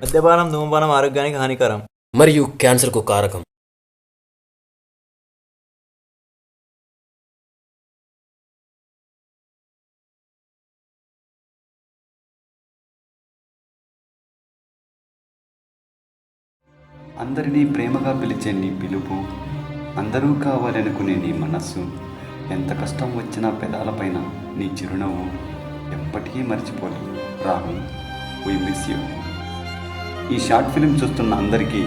మద్యపానం, ధూమపానం ఆరోగ్యానికి హానికరం మరియు క్యాన్సర్కు కారకం. అందరినీ ప్రేమగా పిలిచే నీ పిలుపు, అందరూ కావాలనుకునే నీ మనస్సు, ఎంత కష్టం వచ్చినా పెదాలపైన నీ చిరునవ్వు ఎప్పటికీ మర్చిపోలేదు. Rahul, we miss you. ఈ షార్ట్ ఫిలిం చూస్తున్న అందరికీ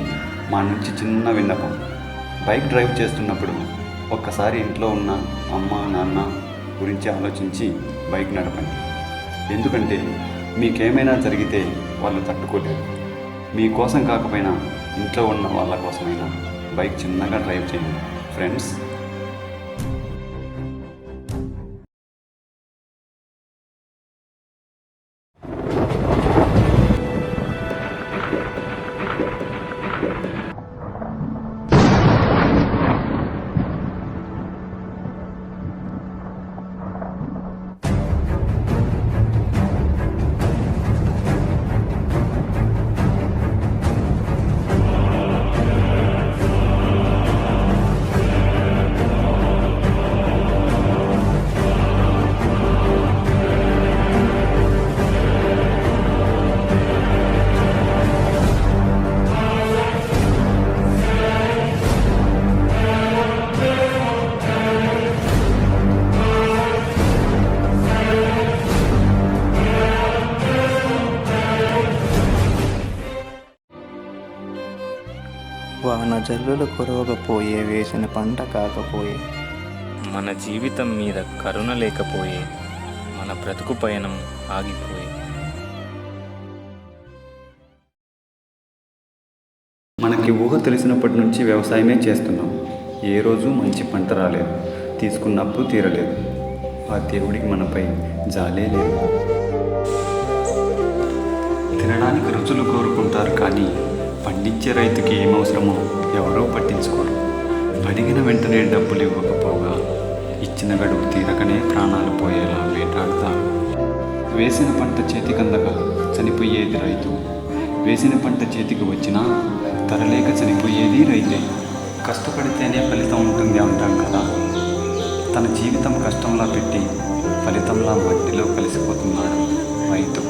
మా నుంచి చిన్న విన్నపం. బైక్ డ్రైవ్ చేస్తున్నప్పుడు ఒక్కసారి ఇంట్లో ఉన్న అమ్మ నాన్న గురించి ఆలోచించి బైక్ నడపండి. ఎందుకంటే మీకేమైనా జరిగితే వాళ్ళు తట్టుకోలేరు. మీకోసం కాకపోయినా ఇంట్లో ఉన్న వాళ్ళ కోసమైనా బైక్ చిన్నగా డ్రైవ్ చేయండి ఫ్రెండ్స్. వాన జల్లులు కురవకపోయే, వేసిన పంట కాకపోయే, మన జీవితం మీద కరుణ లేకపోయే, మన బ్రతుకు పయనం ఆగిపోయే. మనకి ఊహ తెలిసినప్పటి నుంచి వ్యవసాయమే చేస్తున్నాం. ఏ రోజు మంచి పంట రాలేదు, తీసుకున్న అప్పు తీరలేదు. ఆ దేవుడికి మనపై జాలే లేదు. తినడానికి రుచులు కోరుకుంటారు, కానీ పండించే రైతుకి ఏమవసరమో ఎవరూ పట్టించుకోరు. అడిగిన వెంటనే డబ్బులు ఇవ్వకపోగా, ఇచ్చిన గడువు తీరకనే ప్రాణాలు పోయేలా వేటాడుతారు. వేసిన పంట చేతికందక చనిపోయేది రైతు, వేసిన పంట చేతికి వచ్చినా తరలేక చనిపోయేది రైతే. కష్టపడితేనే ఫలితం ఉంటుంది అంటాం కదా. తన జీవితం కష్టంలా పెట్టి ఫలితంలా మట్టిలో కలిసిపోతున్నాడు రైతు.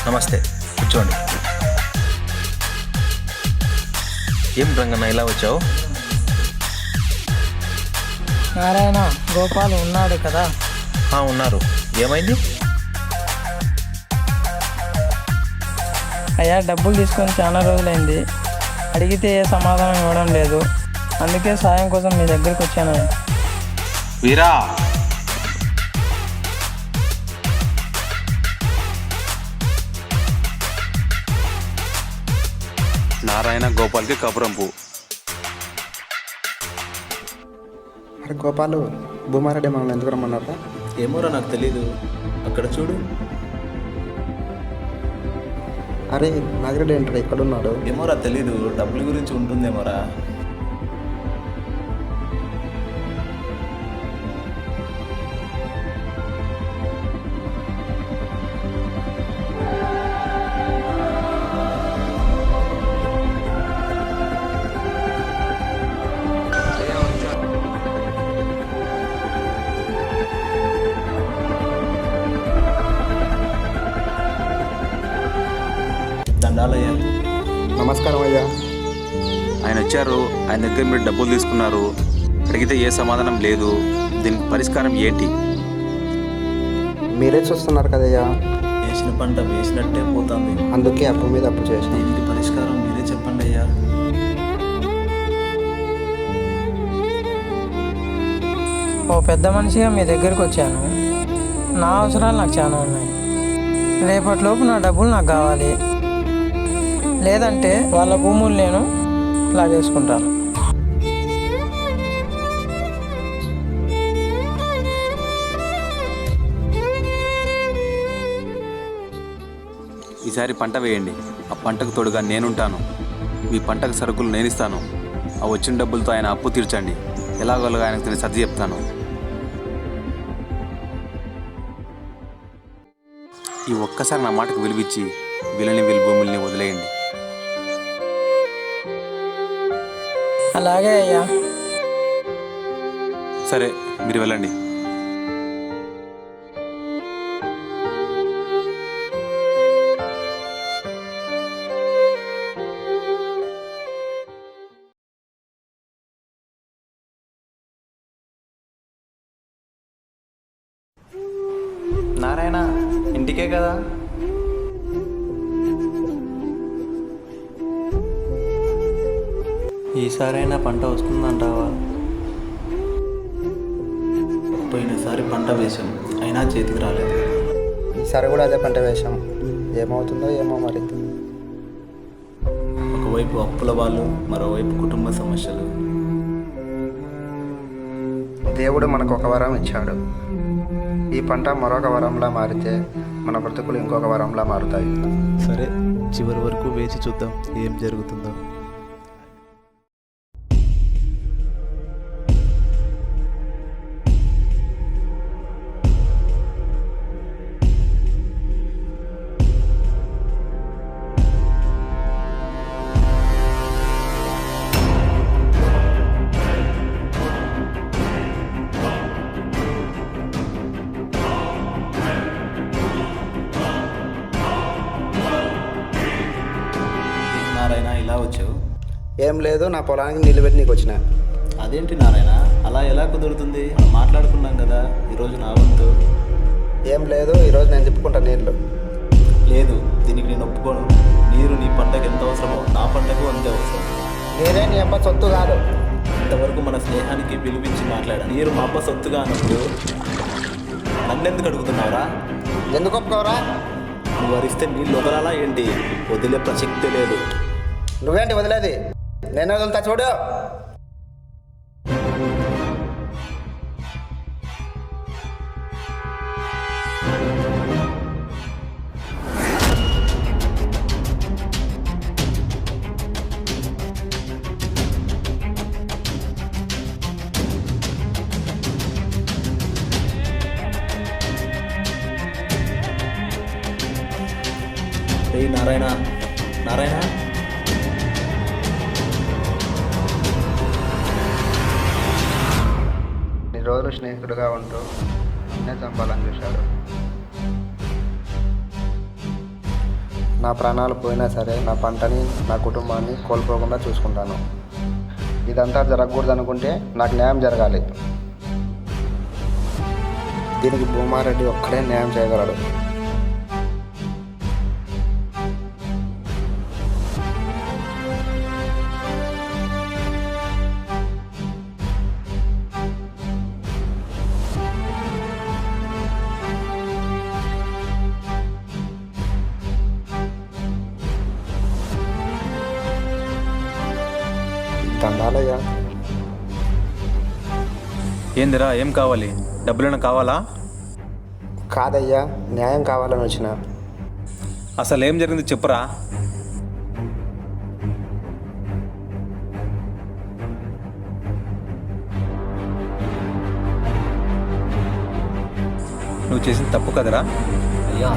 నమస్తే, కూర్చోండి. ఏం రంగన్న ఇలా వచ్చావు? నారాయణ, గోపాల్ ఉన్నాడు కదా? ఉన్నారు. ఏమైంది? అయ్యా, డబ్బులు తీసుకొని చాలా రోజులైంది. అడిగితే ఏ సమాధానం ఇవ్వడం లేదు. అందుకే సాయం కోసం మీ దగ్గరికి వచ్చాను. వీరా, నారాయణ గోపాల్కి కపురంపు. అరే గోపాలు, భూమారెడ్డి మనల్ని ఎందుకు రమ్మన్నారా? ఏమోరా నాకు తెలీదు. అక్కడ చూడు. అరే నాగిరెడ్డి ఏంటాడు ఎక్కడున్నాడు? ఏమోరా తెలీదు. డబ్బుల గురించి ఉంటుందేమోరా. దండాలయ్యా. నమస్కారం అయ్యా. ఆయన వచ్చారు, ఆయన దగ్గర మీరు డబ్బులు తీసుకున్నారు, అడిగితే ఏ సమాధానం లేదు. దీనికి పరిష్కారం ఏంటి? మీరే చూస్తున్నారు కదయ్యా, వేసిన పంట వేసినట్టే పోతుంది. అందుకే అప్పు మీద అప్పు చేసి దీనికి పరిష్కారం మీరే చెప్పండి అయ్యా. ఓ పెద్ద మనిషిగా మీ దగ్గరికి వచ్చాను. నా అవసరాలు నాకు చాలా ఉన్నాయి. రేపటిలోపు నా డబ్బులు నాకు కావాలి, లేదంటే వాళ్ళ భూములు నేను లాగేసుకుంటాను. ఈసారి పంట వేయండి, ఆ పంటకు తోడుగా నేనుంటాను. మీ పంటకు సరుకులు నేను ఇస్తాను. ఆ వచ్చిన డబ్బులతో ఆయన అప్పు తీర్చండి. ఎలాగోలాగా ఆయనకు నేను సర్ది చెప్తాను. ఈ ఒక్కసారి నా మాటకు విలువిచ్చి వీళ్ళని వీళ్ళ భూముల్ని వదిలేయండి. అలాగే అయ్యా. సరే, మీరు వెళ్ళండి. నారాయణ, ఇంటికే కదా? ఈసారైనా పంట వస్తుందంటావా? పోయినసారి పంట వేసాం, అయినా చేతికి రాలేదు. ఈసారి కూడా అదే పంట వేశాం, ఏమవుతుందో ఏమో మరి. ఒకవైపు అప్పుల వాళ్ళు, మరోవైపు కుటుంబ సమస్యలు. దేవుడు మనకు ఒక వరం ఇచ్చాడు. ఈ పంట మరొక వరంలా మారితే మన బ్రతుకులు ఇంకొక వరంలా మారుతాయి. సరే, చివరి వరకు వేచి చూద్దాం ఏం జరుగుతుందో. నారాయణ, ఇలా వచ్చావు? ఏం లేదు, నా పొలానికి నీళ్ళు పెట్టి నీకు వచ్చిన. అదేంటి నారాయణ, అలా ఎలా కుదురుతుంది? మనం మాట్లాడుకున్నాం కదా ఈరోజు నా వంతు. ఏం లేదు, ఈరోజు నేను తిప్పుకుంటా నీళ్ళు. లేదు, దీనికి నేను ఒప్పుకోను. నీరు నీ పంటకు ఎంత అవసరమో నా పంటకు అంతే అవసరం. నీరే నీ అబ్బ సొత్తు కాదు. ఇంతవరకు మన స్నేహానికి పిలిపించి మాట్లాడా. నీరు మా అబ్బ సొత్తుగా అన్నప్పుడు నన్నెందుకు అడుగుతున్నావురా? ఎందుకు ఒప్పుకోరా? నువ్వు వరిస్తే నీళ్ళు వదలాలా ఏంటి? వదిలే ప్రసక్తే లేదు. నువ్వేంటి వదిలేది? నేను వదులుతా చూడు. రే నారాయణ, నారాయణ, నీ రోజులు స్నేహితుడుగా ఉంటూ నన్నే చంపాలని చూశాడు. నా ప్రాణాలు పోయినా సరే నా పంటని, నా కుటుంబాన్ని కోల్పోకుండా చూసుకుంటాను. ఇదంతా జరగకూడదు అనుకుంటే నాకు న్యాయం జరగాలి. దీనికి భూమారెడ్డి ఒక్కడే న్యాయం చేయగలడు. దండాలయ్యా. ఏందిరా ఏం కావాలి? డబ్బులైనా కావాలా? కాదయ్యా, న్యాయం కావాలని వచ్చిన. అసలు ఏం జరిగింది చెప్పురా. నువ్వు చేసింది తప్పు కదరా? అయ్యా,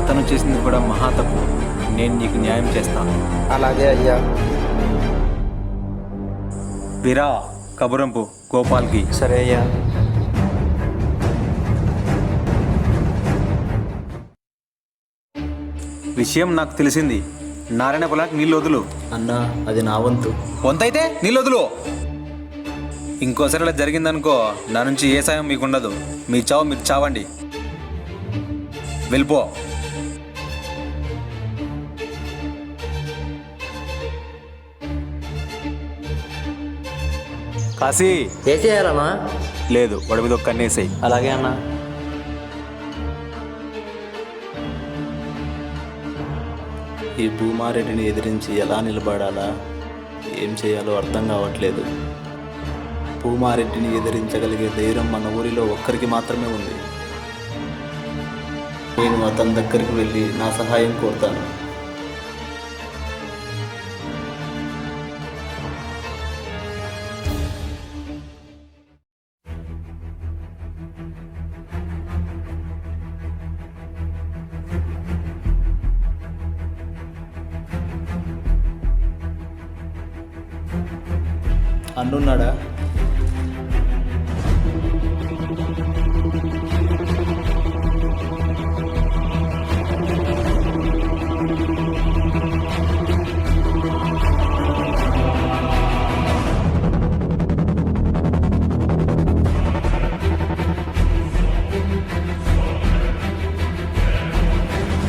అతను చేసింది కూడా మహా తప్పు. నేను నీకు న్యాయం చేస్తాను. అలాగే అయ్యా. వీరా, కబురంపు గోపాల్కి. సరే అయ్యా. విషయం నాకు తెలిసింది. నారాయణ పొలానికి నీళ్ళు వదులు. అన్నా అది నా వంతు. వంతైతే నీళ్ళు వదులు. ఇంకోసారి అలా జరిగిందనుకో, నా నుంచి ఏ సాయం మీకు ఉండదు. మీ చావు మీరు చావండి. వెళ్ళిపో. కాశీ, వేసేయాలన్నా? లేదు, వాడి మీద ఒక కన్నేసాయి. అలాగే అన్న. ఈ భూమారెడ్డిని ఎదిరించి ఎలా నిలబడాలా, ఏం చేయాలో అర్థం కావట్లేదు. భూమారెడ్డిని ఎదిరించగలిగే ధైర్యం మన ఊరిలో ఒక్కరికి మాత్రమే ఉంది. నేను అతని దగ్గరికి వెళ్ళి నా సహాయం కోరుతాను. అన్నున్నాడా?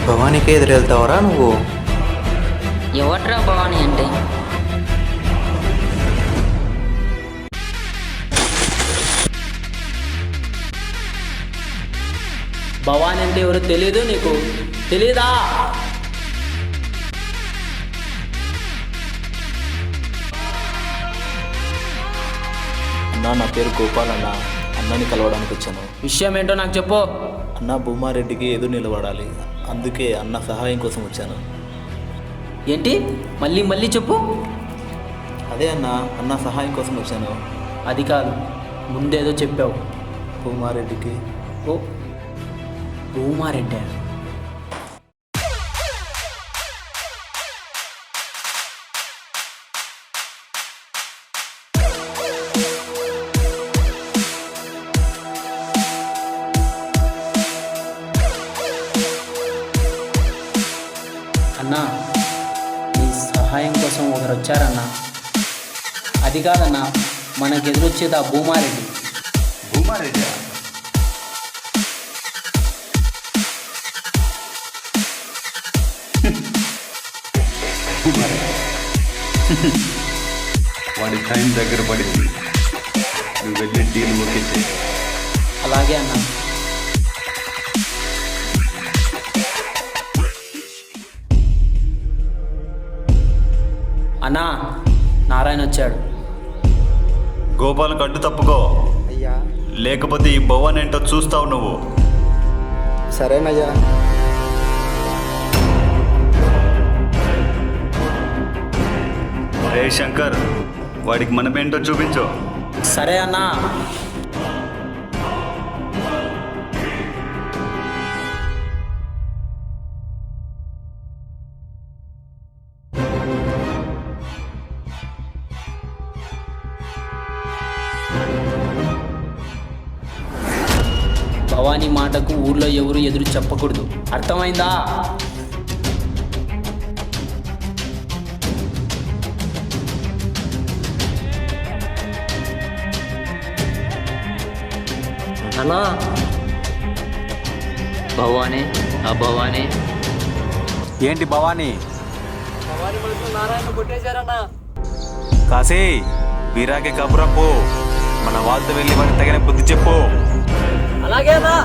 భవానీకే ఎదురెళ్తావరా నువ్వు? ఎవట్రా భవానీ అంటే? భవానీ అంటే ఎవరు తెలీదు నీకు? తెలీదా? అన్నా, నా పేరు గోపాల్ అన్న. అన్నని కలవడానికి వచ్చాను. విషయం ఏంటో నాకు చెప్పు. అన్న భూమారెడ్డికి ఎదురు నిలబడాలి, అందుకే అన్న సహాయం కోసం వచ్చాను. ఏంటి? మళ్ళీ మళ్ళీ చెప్పు. అదే అన్న సహాయం కోసం వచ్చాను. అది కాదు, ముందేదో చెప్పావు. భూమారెడ్డికి ఓ, భూమారెడ్డి. అన్నా, నీ సహాయం కోసం ఒకరు వచ్చారన్నా. అది కాదన్నా, మనకు ఎదురొచ్చేది ఆ భూమారెడ్డి. భూమారెడ్డి వాడి టైం దగ్గర పడింది. నువ్వు వెళ్ళి డీల్ ఓకే చేయి. అలాగే అన్నా. అన్నా, నారాయణ వచ్చాడు. గోపాల్ కట్టు తప్పుకో, అయ్యా. లేకపోతే ఈ భవన్ ఏంటో చూస్తావు నువ్వు. సరేనయ్యా. రే శంకర్, వాడికి మనమేంటో చూపించు. సరే అన్నా. భవానీ మాటకు ఊర్లో ఎవరు ఎదురు చెప్పకూడదు, అర్థమైందా? అన్నా, భవానీ, ఆ భవానీ. ఏంటి భవానీ? కాశీ, వీరాకి కబురంపు. మన వాళ్ళతో వెళ్ళి వారికి తగిన బుద్ధి చెప్పు. అలాగేనా?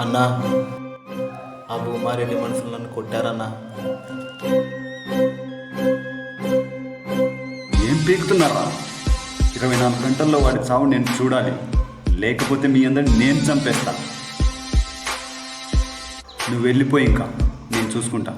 అన్నా ఆ భూమారెడ్డి మనుషులు నన్ను కొట్టారన్నా. ఏం పీకుతున్నారా? 24 గంటల్లో వాడి చావు నేను చూడాలి, లేకపోతే మీ అందరిని నేను చంపేస్తా. నువ్వు వెళ్ళిపోయి ఇంకా నేను చూసుకుంటా.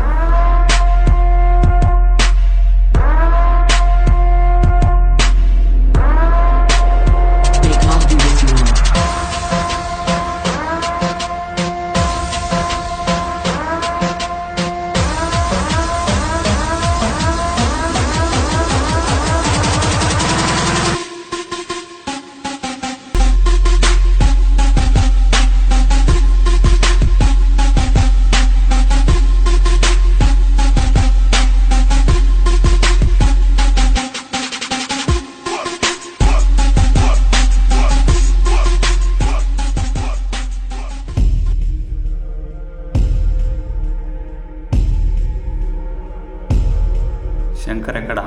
శంకర్ ఎక్కడా?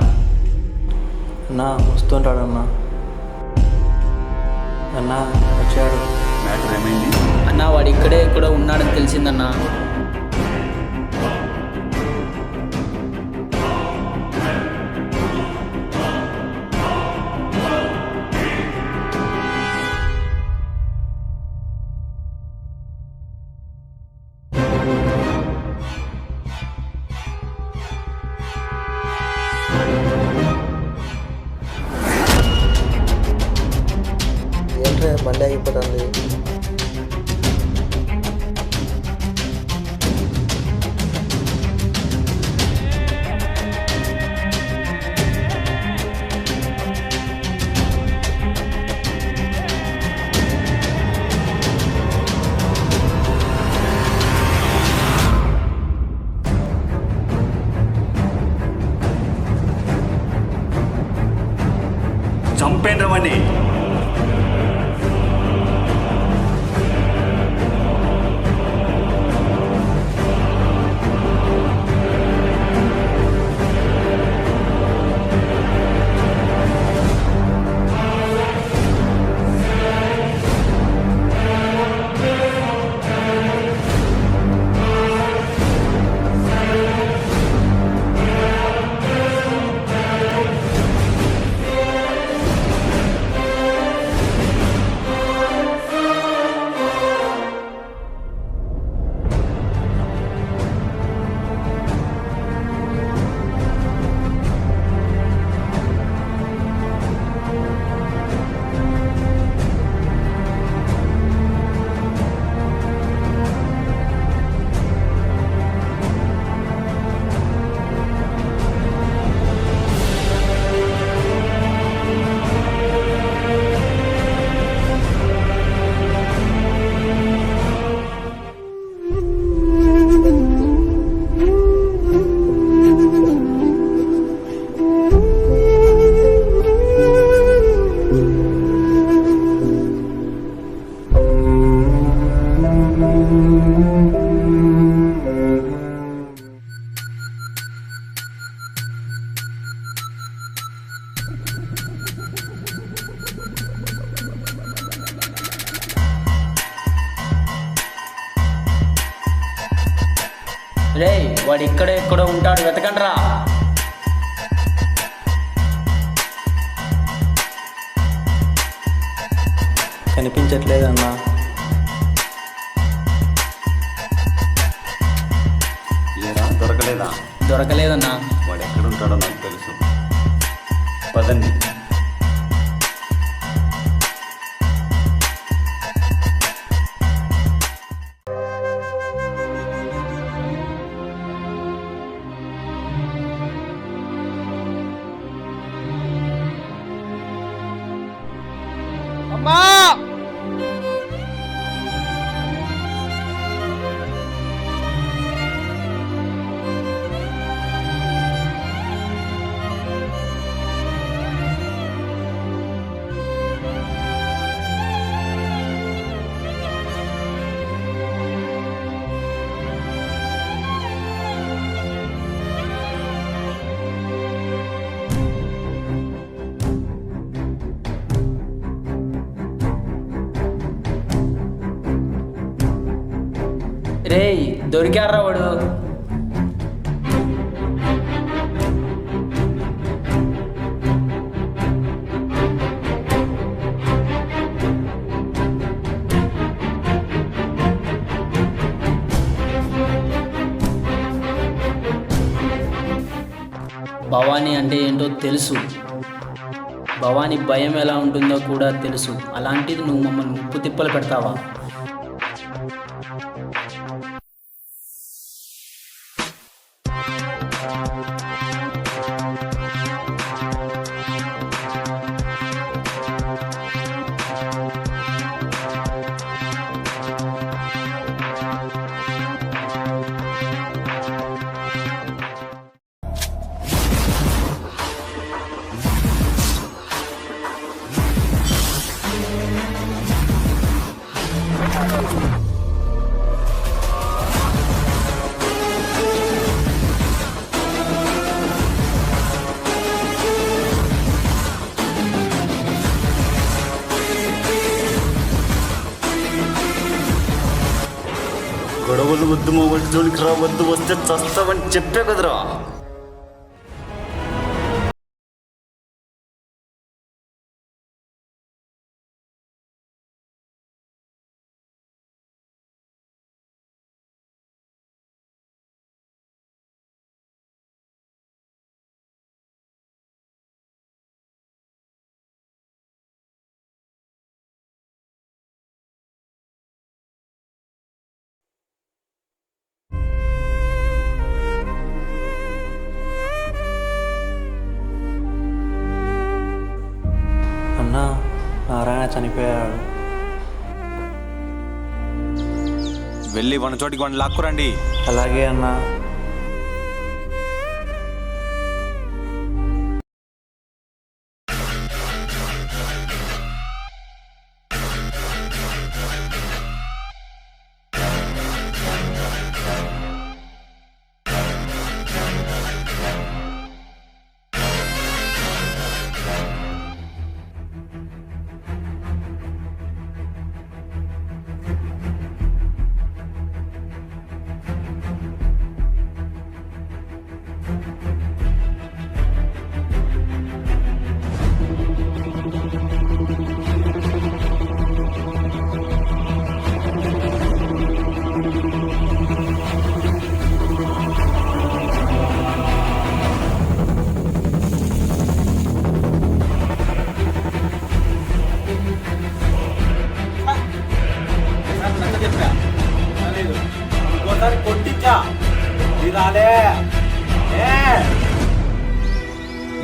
అన్నా వస్తుంటాడన్నా. అన్నా వచ్చాడు. మ్యాటర్ ఏమైంది? అన్నా వాడు ఇక్కడే ఎక్కడో ఉన్నాడని తెలిసిందన్నా. ఏంట్రా బండి ఆగిపోతుంది? చంపేంద్రమని. రేయ్ వాడు ఇక్కడే ఎక్కడో ఉంటాడు, వెతకండ్రా. కనిపించట్లేదన్నా. ఏరా దొరకలేదా? దొరకలేదన్నా. వాడు ఎక్కడుంటాడో నాకు తెలుసు. పదండి. అమ్మా! రేయ్ దొరికారా వాడు. భవానీ అంటే ఏంటో తెలుసు, భవానీ భయం ఎలా ఉంటుందో కూడా తెలుసు. అలాంటిది నువ్వు మమ్మల్ని ముప్పు తిప్పలు పెడతావా? గొడవలు వద్దు, మొబైల్ జోలికి రావద్దు, వస్తే చస్తావని చెప్పే కదరా. అన్నా నారాయణ చనిపోయాడు. వెళ్ళి వన చోటికి వాడిని లాక్కురండి. అలాగే అన్నా.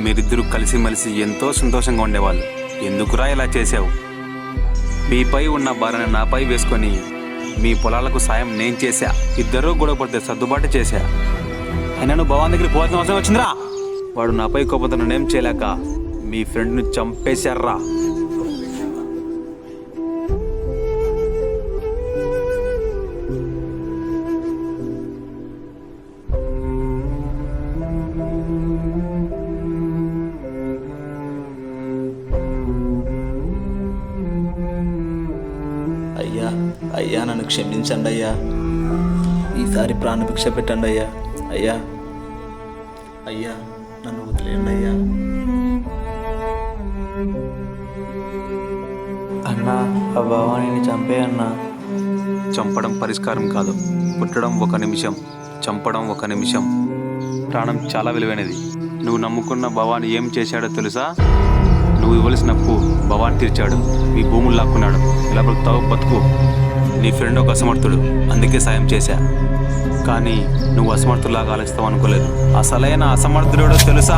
మీరిద్దరూ కలిసిమెలిసి ఎంతో సంతోషంగా ఉండేవాళ్ళు. ఎందుకురా ఇలా చేశావు? మీపై ఉన్న భారాన్ని నాపై వేసుకొని మీ పొలాలకు సాయం నేను చేశా. ఇద్దరూ గొడవ పడితే సర్దుబాటు చేశా. అయినా నువ్వు భవాన్ దగ్గరికి పోవాల్సిన అవసరం వచ్చిందిరా. వాడు నాపై కోపంతో నేనేం చేయలేక మీ ఫ్రెండ్ని చంపేశారా. అయ్యా అయ్యా నన్ను క్షమించండి అయ్యా. ఈసారి ప్రాణభిక్ష పెట్టండి అయ్యా. అయ్యా అయ్యా నన్ను వదిలేయండి అయ్యా. అన్నా ఆ భవానీని చంపే అన్నా. చంపడం పరిష్కారం కాదు. పుట్టడం 1 నిమిషం, చంపడం 1 నిమిషం. ప్రాణం చాలా విలువైనది. నువ్వు నమ్ముకున్న భవాని ఏం చేశాడో తెలుసా? నువ్వు ఇవ్వాల్సిన అప్పు భవాని తీర్చాడు. మీ భూములు లాక్కున్నాడు. ఇలా బ్రతుకుతావు బతుకు. నీ ఫ్రెండ్ ఒక అసమర్థుడు, అందుకే సాయం చేశా. కానీ నువ్వు అసమర్థులాగా ఆలోచిస్తావు అనుకోలేదు. అసలైన అసమర్థుడో తెలుసా?